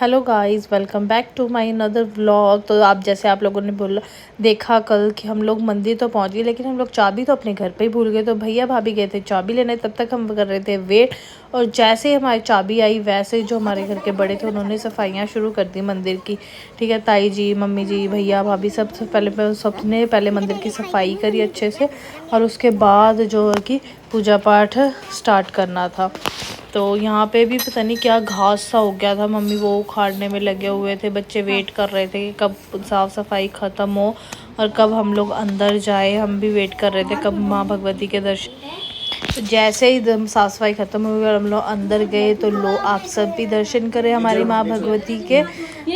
Hello guys, welcome back to my another vlog. तो आप जैसे आप लोगों ने बोला देखा कल कि हम लोग मंदिर तो पहुंच गए, लेकिन हम लोग चाबी तो अपने घर पे ही भूल गए। तो भैया भाभी गए थे चाबी लेने, तब तक हम कर रहे थे वेट। और जैसे ही हमारी चाबी आई वैसे ही जो हमारे घर के बड़े थे उन्होंने सफाइयाँ शुरू कर दी मंदिर की। ठीक है, ताई जी, मम्मी जी, भैया भाभी सबसे पहले सबने पहले मंदिर की सफाई करी अच्छे से, और उसके बाद जो है कि पूजा पाठ स्टार्ट करना था। तो यहाँ पे भी पता नहीं क्या घास सा हो गया था, मम्मी वो उखाड़ने में लगे हुए थे, बच्चे वेट कर रहे थे कि कब साफ़ सफाई ख़त्म हो और कब हम लोग अंदर जाए। हम भी वेट कर रहे थे कब माँ भगवती के दर्शन। तो जैसे ही साफ़ सफाई ख़त्म हुई और हम लोग अंदर गए तो लो आप सब भी दर्शन करें हमारी माँ भगवती के।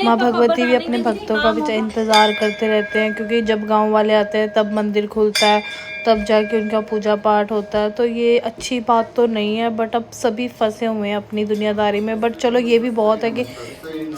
माँ भगवती भी अपने भक्तों का भी इंतज़ार करते रहते हैं, क्योंकि जब गांव वाले आते हैं तब मंदिर खुलता है, तब जाके उनका पूजा पाठ होता है। तो ये अच्छी बात तो नहीं है, बट अब सभी फंसे हुए हैं अपनी दुनियादारी में। बट चलो ये भी बहुत है कि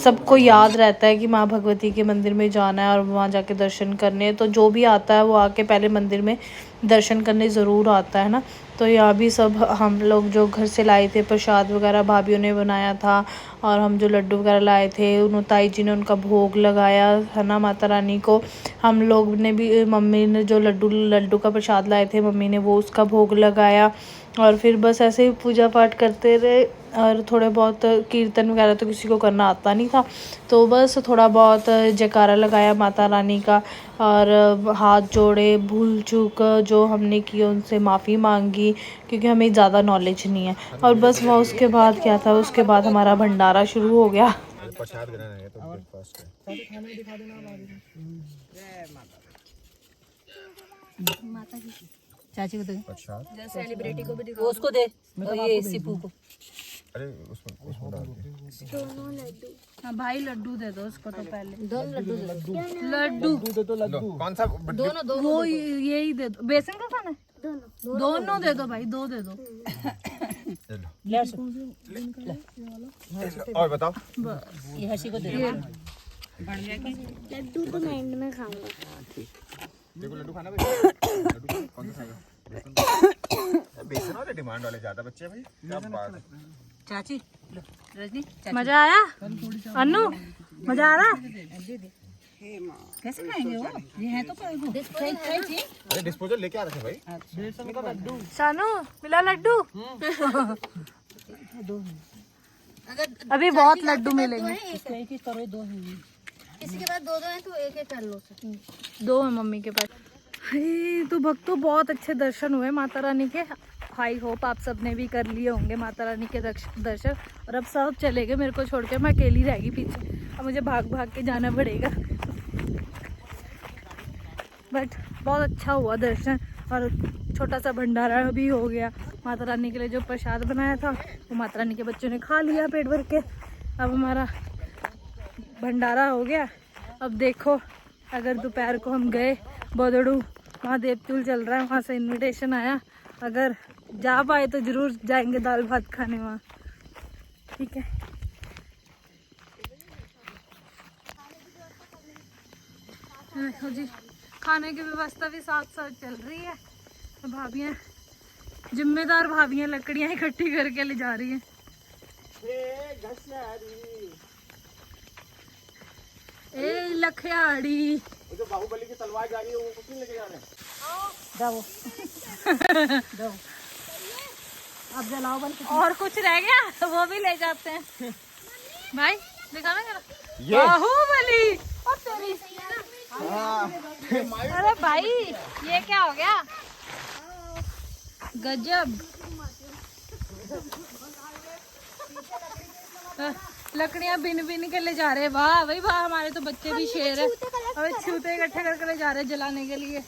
सबको याद रहता है कि माँ भगवती के मंदिर में जाना है और वहाँ जाके दर्शन करने हैं। तो जो भी आता है वो आके पहले मंदिर में दर्शन करने ज़रूर आता है ना। तो यहाँ भी सब हम लोग जो घर से लाए थे प्रसाद वगैरह भाभीयों ने बनाया था, और हम जो लड्डू वगैरह लाए थे उन्होंने ताई जी ने उनका भोग लगाया है ना माता रानी को। हम लोग ने भी, मम्मी ने जो लड्डू का प्रसाद लाए थे मम्मी ने वो उसका भोग लगाया। और फिर बस ऐसे ही पूजा पाठ करते रहे, और थोड़े बहुत कीर्तन वगैरह तो किसी को करना आता नहीं था, तो बस थोड़ा बहुत जयकारा लगाया माता रानी का, और हाथ जोड़े, भूल चूक जो हमने की उनसे माफ़ी मांगी, क्योंकि हमें ज़्यादा नॉलेज नहीं है। और बस वह उसके बाद क्या था, उसके बाद हमारा भंडारा शुरू हो गया। प्रसाद ग्रहण है तो ब्रेकफास्ट है। माता की चाची को दे, प्रसाद सेलिब्रिटी को भी दिखाओ, उसको दे, ये सिपू को। अरे उसमें डाल दे दोनों लड्डू। हाँ भाई, लड्डू दे दो उसको तो पहले। दोनों लड्डू दे दो। लड्डू कौन सा दोनों वो यही दे दो। बेसन का खाना है? दोनों दे दो भाई, दो दे दो। और बताओ, ये हसी को दे दो। लड्डू तो मैं एंड में खाऊंगा। देखो लड्डू खाना भाई। लड्डू कौन सा खाएगा? बेसन वाले डिमांड वाले ज्यादा बच्चे हैं भाई, क्या बात है। चाची रजनी, मज़ा आया अन्नू? मज़ा आ रहा? कैसे खाएंगे वो? ये है तो अरे डिस्पोजल लेके आ रहे थे भाई। शानू मिला लड्डू? अभी बहुत लड्डू मिलेंगे। किसी के पास दो हैं तो एक एक कर लो। दो है मम्मी के पास। तो भक्तों बहुत अच्छे दर्शन हुए माता रानी के। आई होप आप सब ने भी कर लिए होंगे माता रानी के दर्शन। और अब सब चले गए, मेरे को छोड़ के मैं अकेली रह गई पीछे। अब मुझे भाग भाग के जाना पड़ेगा, बट बहुत अच्छा हुआ दर्शन। और छोटा सा भंडारा भी हो गया। माता रानी के लिए जो प्रसाद बनाया था वो माता रानी के बच्चों ने खा लिया पेट भर के। अब हमारा भंडारा हो गया। अब देखो, अगर दोपहर को हम गए बोदड़ू, वहाँ देवतुल चल रहा है, वहाँ से इनविटेशन आया, अगर जा पाए तो जरूर जाएंगे दाल भात खाने वहाँ। ठीक है, देखो जी, खाने की व्यवस्था भी साथ साथ चल रही है। तो भाभियाँ, जिम्मेदार भाभियाँ लकड़ियाँ इकट्ठी करके ले जा रही हैं। ए लखयाड़ी, जो बाहुबली की तलवार जा रही है वो कुछ नहीं लेके जा रहे हैं। जाओ। अब जलाओ बल। और कुछ रह गया तो वो भी ले जाते हैं भाई। दिखाना जरा बाहुबली। और तेरी अरे भाई ये क्या हो गया? गजब। लकड़ियां बिन बिन के ले जा रहे हैं। वाह भाई वाह, हमारे तो बच्चे भी शेर है। अबे छूते इकट्ठे करके ले जा रहे हैं जलाने के लिए।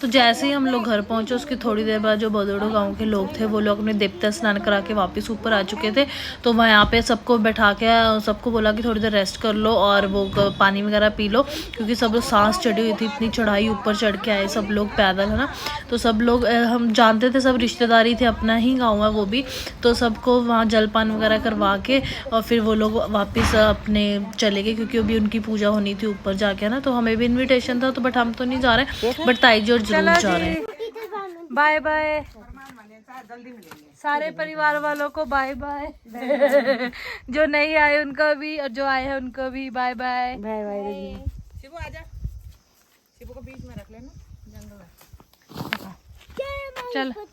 तो जैसे ही हम लोग घर पहुंचे उसके थोड़ी देर बाद जो बदोड़ो गांव के लोग थे वो लोग अपने देवता स्नान करा के वापस ऊपर आ चुके थे। तो वहाँ यहाँ पे सबको बैठा के सबको बोला कि थोड़ी देर रेस्ट कर लो और वो पानी वगैरह पी लो, क्योंकि सब लोग सांस चढ़ी हुई थी, इतनी चढ़ाई ऊपर चढ़ के आए सब लोग पैदल, है ना। तो सब लोग, हम जानते थे सब रिश्तेदारी थे, अपना ही गाँव है वो भी। तो सबको वहाँ जलपान वगैरह करवा के और फिर वो लोग वापस अपने चले गए, क्योंकि अभी उनकी पूजा होनी थी ऊपर जाके, है ना। तो हमें भी इन्विटेशन था, तो बट हम तो नहीं जा रहे, बट ताई जी और जरूर जा रहे हैं। बाय बाय सारे परिवार वालों को बाय बाय। जो नहीं आए उनको भी और जो आए हैं उनको भी bye bye. Bye bye. Shibu आजा, शिबू को बीच में रख लेना, जंगल है। चलो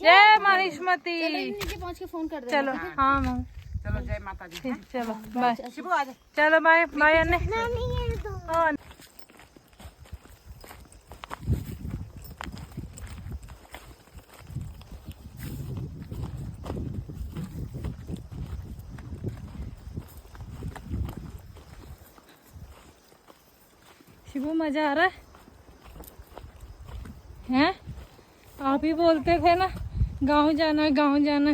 जय मानिशमती। नीचे पहुंच के फोन कर दे। चलो हाँ माँ चलो जय माता दी। चलो बाय। शिबू आजा। चलो बाय बाय अन्ने। हाँ। शिबू मजा आ रहा है हैं? आप ही बोलते थे ना गांव जाना गांव जाना।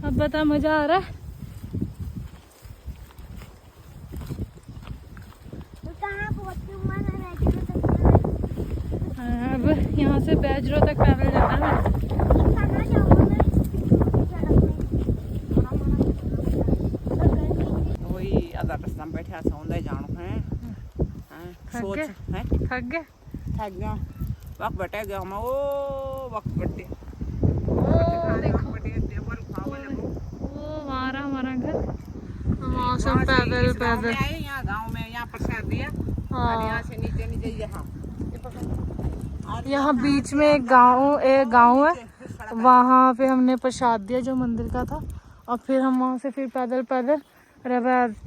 अब बता मजा आ रहा है? अब यहाँ से बैजरो तक पैदल जाना है। वही आधा रास्ता में बैठा था, उन्हें जानो है। सोच है थक गए? थक गया, वक्त बैठे गया हम। ओ वक्त बैठे, ओ देखो टेबल खावे वो हमारा घर। वहाँ से हम पैदल पैदल आए यहाँ गांव में, यहाँ प्रसाद दिया। और यहाँ से नीचे नीचे यहाँ यहाँ बीच में एक गांव है, वहाँ पे हमने प्रसाद दिया जो मंदिर का था। और फिर हम वहाँ से फिर पैदल पैदल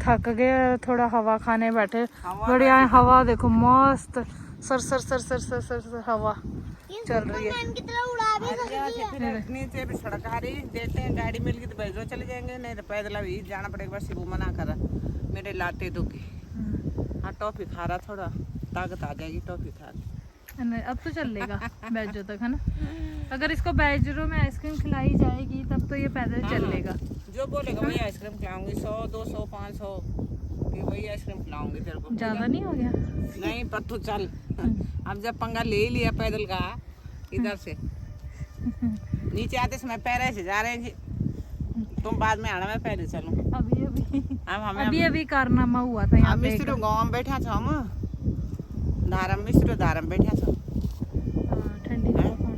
थक गए, थोड़ा हवा खाने बैठे। बढ़िया है हवा, देखो मस्त sir sir sir sir sir sir sir हवा चल रही है। फिर नीचे भी सड़क आ रही, देखते हैं गाड़ी मिल गई तो बैजो चले जाएंगे, नहीं तो पैदल अभी जाना पड़ेगा। शिबू मना कर मेरे लाते दुखी। हाँ टॉफी खा रहा, थोड़ा ताकत आ जाएगी टॉफी खा के। नहीं, अब तो चल लेगा बैजो तक है ना। अगर इसको बैजरो में आइसक्रीम खिलाई जाएगी तब तो ये पैदल चल लेगा। जो बोलेगा वही आइसक्रीम खिलाऊंगी, 100 200 500 की वही आइसक्रीम खिलाऊंगी तेरे को। ज्यादा नहीं हो गया? नहीं पर तू चल। अब जब पंगा ले ही लिया पैदल का इधर से नीचे आते समय पैरे से जा रहे हैं जी, तुम बाद में आना, मैं पहले चलूं। अभी कारनामा हुआ था यहाँ पे। मिस्त्री गाँव में बैठा था हम, धारा मिस्त्री धारा में बैठा था। ठंडी हवा खाना था।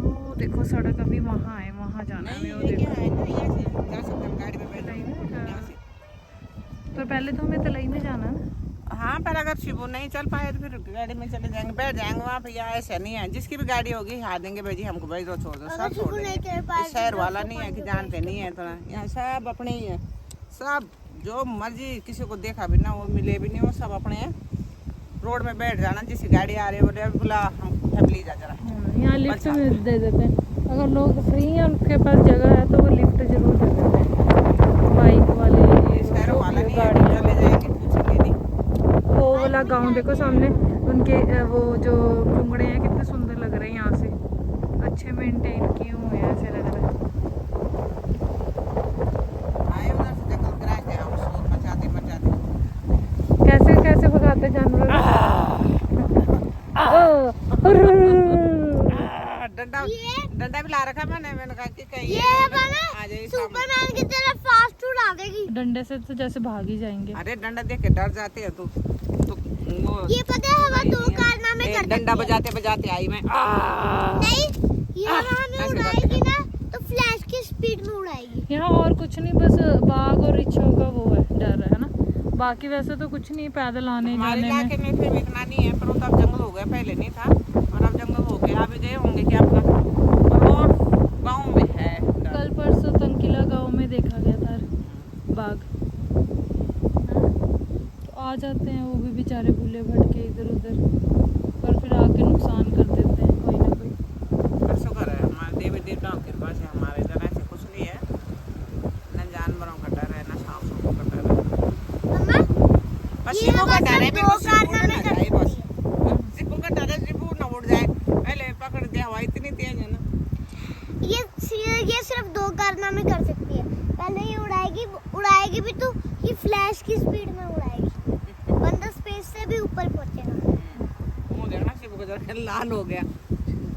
ओ देखो सड़क अभी वहाँ है, वहाँ जाना है। वो देखो गाड़ी में बैठा तो पहले तो हमें तलई में जाना है ना। हाँ पर अगर शिबू नहीं चल पाए तो फिर गाड़ी में चले जाएंगे, बैठ जाएंगे वहाँ पे। यहाँ ऐसा नहीं है, जिसकी भी गाड़ी होगी हाँ देंगे भाई जी हमको, भाई दो छोड़ दो, सब छोड़ देंगे। शहर वाला नहीं है कि जानते नहीं है तो यहाँ सब अपने ही है, सब जो मर्जी किसी को देखा भी ना वो मिले भी नहीं, वो सब अपने हैं। रोड में बैठ जाना, जिसकी गाड़ी आ रही है बोले बुला हम फैमिली जा जरा। यहाँ लिफ्ट में दे देते हैं, अगर लोग फ्री हैं उनके पास जगह है तो वो लिफ्ट जरूर दे देते हैं। बाइक वाले शहर वाला नहीं है, चले जाएंगे पूछेंगे नहीं। वो वाला गांव देखो सामने, उनके वो जो पुंगड़े हैं कितने सुंदर लग रहे हैं यहाँ से, अच्छे मेंटेन किए हुए हैं, ऐसे लग रहा है। आए उधर से जंगल क्रैश है, हम शोर मचाते मचाते कैसे कैसे भगाते जानवर। डंडा भी ला रखा मैंने कहा कि कहीं ये आ जाएगी सुपरमैन की तरह फास्ट उड़ा देगी। डंडे से तो जैसे भाग ही जाएंगे। अरे डंडा देख के डर जाते हैं तो वो ये पता है हवा दो कारनामे कर डंडा बजाते बजाते आई मैं। नहीं, ये हवा हमें उड़ाएगी ना तो फ्लैश की स्पीड में उड़ाएगी। यहाँ और कुछ नहीं, बस बाघ और रिच्छों का वो है डर है ना, बाकी वैसे तो कुछ नहीं, पैदल आने हमारे जाने इलाके में। में फिर इतना नहीं है, पर वो तो अब जंगल हो गया, पहले नहीं था और अब जंगल हो गया। अभी गए होंगे कि आपका और गाँव में है डर। कल परसों तंकिला गांव में देखा गया था बाघ। तो आ जाते हैं वो भी बेचारे भूले भटके इधर उधर, पर फिर आके नुकसान कर देते हैं कोई ना कोई। पर शुक्र है हमारे देवी देवताओं के पास है, हमारे इधर ऐसे कुछ नहीं है, न जानवरों का डर है न सांपों का डर है। मम्मा बस शिबू का डर है, दो कारनामे जाए बस शिबू का डर है, शिबू न उड़ जाए। पहले पकड़ दे, हवा इतनी तेज है ना। ये सिर्फ दो कारनामे कर सकती है। पहले ये उड़ाएगी भी तो ये फ्लैश की स्पीड में उड़ाएगी, बंदा स्पेस से भी ऊपर पहुंचेगा। मुंह देखना शिबू का जरा लाल हो गया,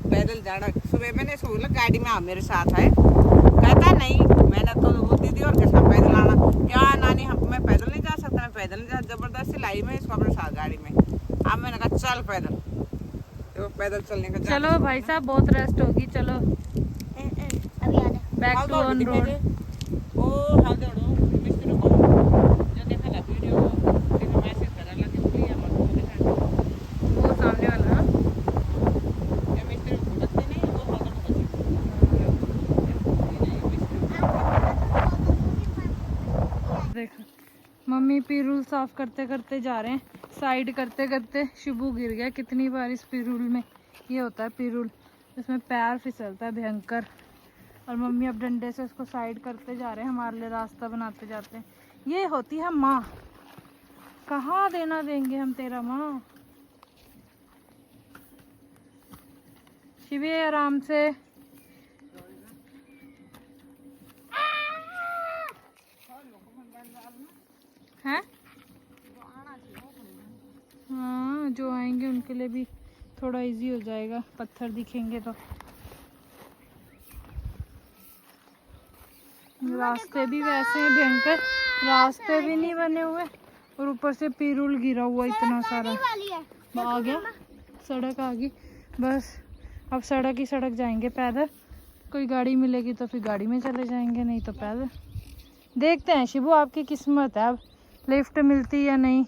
पैदल जाना। सुबह मैंने इसको बोला गाड़ी में आप मेरे साथ आए, कहता नहीं, मैंने तो वो दीदी और के साथ पैदल आना। क्या नानी हम मैं पैदल नहीं जा सकता, मैं पैदल नहीं जा, जबरदस्ती लाई मैं इसको अपने साथ गाड़ी में। अब मैंने कहा चल पैदल, तो पैदल चलने का चलो भाई साहब बहुत रेस्ट होगी, चलो अभी आ जा। Back to on road. ओ हाल दौड़ो मिस्त्री को जो देखा ला वीडियो फिर मैसेज करा लगे प्लीज हमको दिखा वो सामने वाला ना, ये मिस्त्री को लगते नहीं वो हाल दौड़ो देखो मम्मी पीरूल साफ करते करते जा रहे हैं, साइड करते करते शिबू गिर गया। कितनी बार इस पीरूल में ये होता है, पीरूल इसमें पैर फिसलता है भयंकर, और मम्मी अब डंडे से उसको साइड करते जा रहे हैं, हमारे लिए रास्ता बनाते जाते हैं। ये होती है माँ, कहाँ देना देंगे हम तेरा माँ। शिवे आराम से, हैं? हाँ जो आएंगे उनके लिए भी थोड़ा इजी हो जाएगा, पत्थर दिखेंगे तो। रास्ते भी वैसे हैं भयंकर, रास्ते भी नहीं बने हुए और ऊपर से पीरूल गिरा हुआ इतना सारा। वाली है। आ गया, सड़क आ गई, बस अब सड़क ही सड़क जाएंगे पैदल। कोई गाड़ी मिलेगी तो फिर गाड़ी में चले जाएंगे, नहीं तो पैदल। देखते हैं शिबू आपकी किस्मत है, अब लिफ्ट मिलती या नहीं।